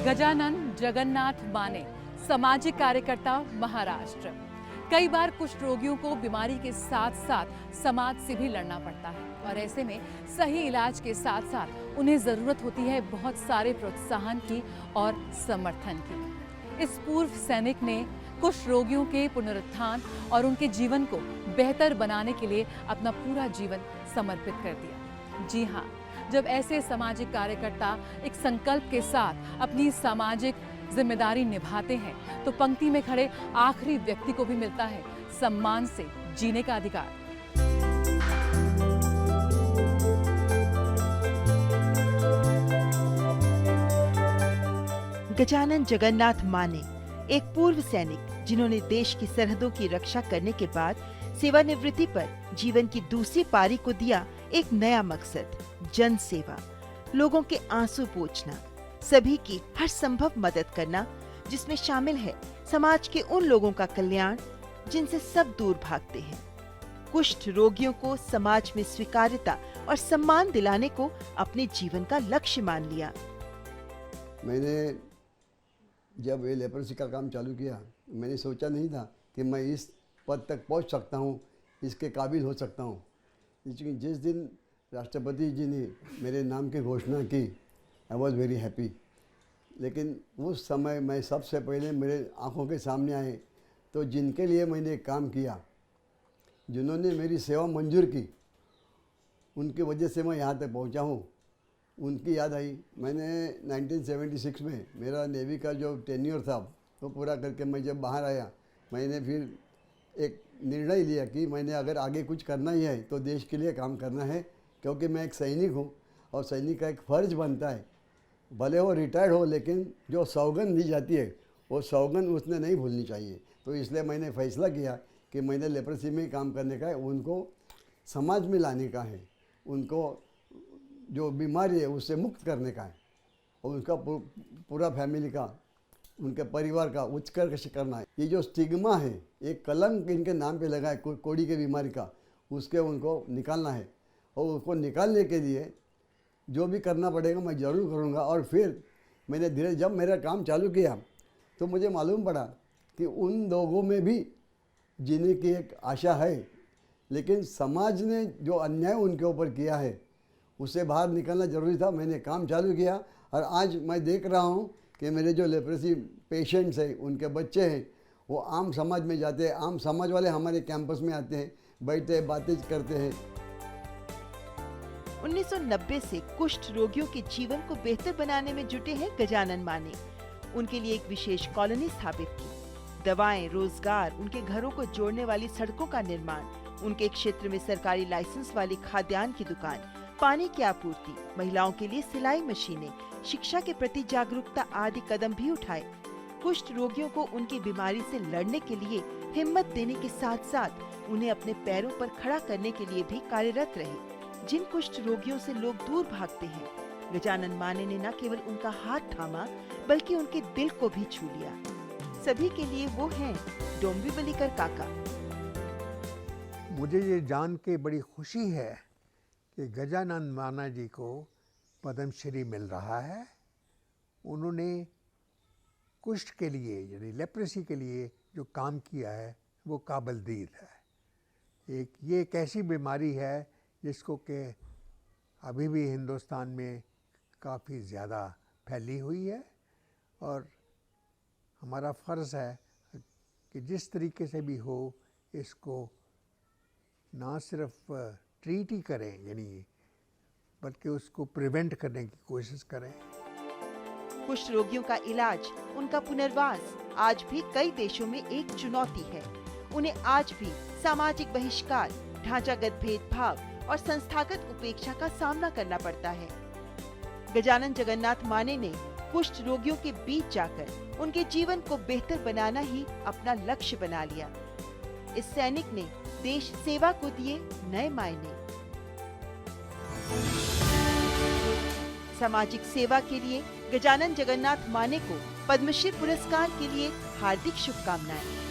गजानन जगन्नाथ माने, सामाजिक कार्यकर्ता, महाराष्ट्र। कई बार कुष्ठ रोगियों को बीमारी के साथ साथ समाज से भी लड़ना पड़ता है और ऐसे में सही इलाज के साथ साथ उन्हें जरूरत होती है बहुत सारे प्रोत्साहन की और समर्थन की। इस पूर्व सैनिक ने कुष्ठ रोगियों के पुनरुत्थान और उनके जीवन को बेहतर बनाने के लिए अपना पूरा जीवन समर्पित कर दिया। जी हाँ, जब ऐसे सामाजिक कार्यकर्ता एक संकल्प के साथ अपनी सामाजिक जिम्मेदारी निभाते हैं तो पंक्ति में खड़े आखिरी व्यक्ति को भी मिलता है सम्मान से जीने का अधिकार। गजानन जगन्नाथ माने एक पूर्व सैनिक जिन्होंने देश की सरहदों की रक्षा करने के बाद सेवानिवृत्ति पर जीवन की दूसरी पारी को दिया एक नया मकसद, जन सेवा, लोगों के आंसू पोंछना, सभी की हर संभव मदद करना, जिसमें शामिल है समाज के उन लोगों का कल्याण जिनसे सब दूर भागते हैं। कुष्ठ रोगियों को समाज में स्वीकार्यता और सम्मान दिलाने को अपने जीवन का लक्ष्य मान लिया। मैंने जब ये लेप्रोसी का काम चालू किया, मैंने सोचा नहीं था कि मैं इस पद तक पहुंच सकता हूं, इसके काबिल हो सकता हूं। लेकिन जिस दिन राष्ट्रपति जी ने मेरे नाम की घोषणा की, आई वॉज वेरी हैप्पी। लेकिन उस समय मैं सबसे पहले मेरे आंखों के सामने आए तो जिनके लिए मैंने काम किया, जिन्होंने मेरी सेवा मंजूर की, उनकी वजह से मैं यहाँ तक पहुँचा हूँ, उनकी याद आई। मैंने 1976 में मेरा नेवी का जो टेन्योर था वो पूरा करके मैं जब बाहर आया, मैंने फिर एक निर्णय लिया कि मैंने अगर आगे कुछ करना ही है तो देश के लिए काम करना है, क्योंकि मैं एक सैनिक हूँ और सैनिक का एक फ़र्ज बनता है, भले वो रिटायर्ड हो लेकिन जो सौगंध दी जाती है वो सौगंध उसने नहीं भूलनी चाहिए। तो इसलिए मैंने फैसला किया कि मैंने लेप्रोसी में काम करने का है, उनको समाज में लाने का है, उनको जो बीमारी है उससे मुक्त करने का है और उनका पूरा फैमिली का, उनके परिवार का उत्कर्ष करना है। ये जो स्टिग्मा है, एक कलंक इनके नाम पे लगा है कोड़ी की बीमारी का, उसके उनको निकालना है और उसको निकालने के लिए जो भी करना पड़ेगा मैं ज़रूर करूँगा। और फिर मैंने धीरे जब मेरा काम चालू किया तो मुझे मालूम पड़ा कि उन लोगों में भी जीने की एक आशा है, लेकिन समाज ने जो अन्याय उनके ऊपर किया है उससे बाहर निकलना ज़रूरी था। मैंने काम चालू किया और आज मैं देख रहा हूँ कि मेरे जो लेप्रोसी पेशेंट्स हैं, उनके बच्चे हैं, वो आम समाज में जाते हैं, आम समाज वाले हमारे कैंपस में आते हैं, बैठते हैं, बातें करते हैं। 1990 से कुष्ठ रोगियों के जीवन को बेहतर बनाने में जुटे हैं गजानन माने। उनके लिए एक विशेष कॉलोनी स्थापित की, दवाएं, रोजगार, उनके घरों को जोड़ने वाली सड़कों का निर्माण, उनके क्षेत्र में सरकारी लाइसेंस वाली खाद्यान्न की दुकान, पानी की आपूर्ति, महिलाओं के लिए सिलाई मशीनें, शिक्षा के प्रति जागरूकता आदि कदम भी उठाए। कुष्ठ रोगियों को उनकी बीमारी से लड़ने के लिए हिम्मत देने के साथ साथ उन्हें अपने पैरों पर खड़ा करने के लिए भी कार्यरत रहे। जिन कुष्ठ रोगियों से लोग दूर भागते हैं, गजानन माने ने न केवल उनका हाथ थामा बल्कि उनके दिल को भी छू लिया। सभी के लिए वो हैं डोंबिवलीकर काका। मुझे ये जान के बड़ी खुशी है कि गजानन माना जी को पद्मश्री मिल रहा है। उन्होंने कुष्ठ के लिए यानी लेप्रेसी के लिए जो काम किया है वो काबिल-दीद है। ये एक ऐसी बीमारी है जिसको कि अभी भी हिंदुस्तान में काफ़ी ज़्यादा फैली हुई है और हमारा फ़र्ज़ है कि जिस तरीके से भी हो इसको ना सिर्फ ट्रीट ही करें यानी बल्कि उसको प्रिवेंट करने की कोशिश करें। कुष्ठ रोगियों का इलाज, उनका पुनर्वास आज भी कई देशों में एक चुनौती है। उन्हें आज भी सामाजिक बहिष्कार, ढांचागत भेदभाव और संस्थागत उपेक्षा का सामना करना पड़ता है। गजानन जगन्नाथ माने ने कुष्ठ रोगियों के बीच जाकर उनके जीवन को बेहतर बनाना ही अपना लक्ष्य बना लिया। इस सैनिक ने देश सेवा को दिए नए मायने। सामाजिक सेवा के लिए गजानन जगन्नाथ माने को पद्मश्री पुरस्कार के लिए हार्दिक शुभकामनाएं।